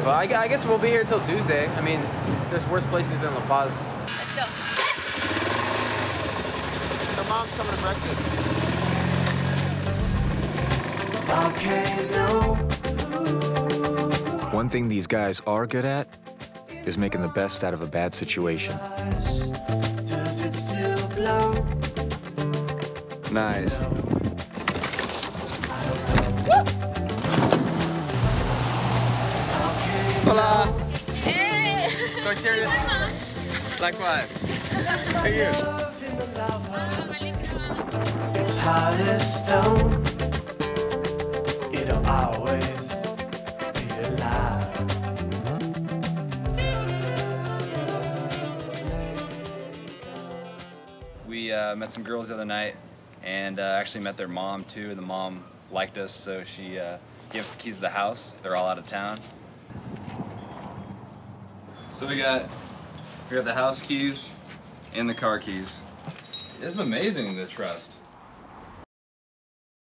But I guess we'll be here till Tuesday. I mean, there's worse places than La Paz. Let's go. Her mom's coming to breakfast. One thing these guys are good at is making the best out of a bad situation. Nice. Hola. Hey. Soy Tiernan. Likewise. Hey, you. It's hard as stone. It'll always be alive. We met some girls the other night and actually met their mom too. The mom liked us, so she gave us the keys to the house. They're all out of town. So we got the house keys and the car keys. This is amazing, the trust.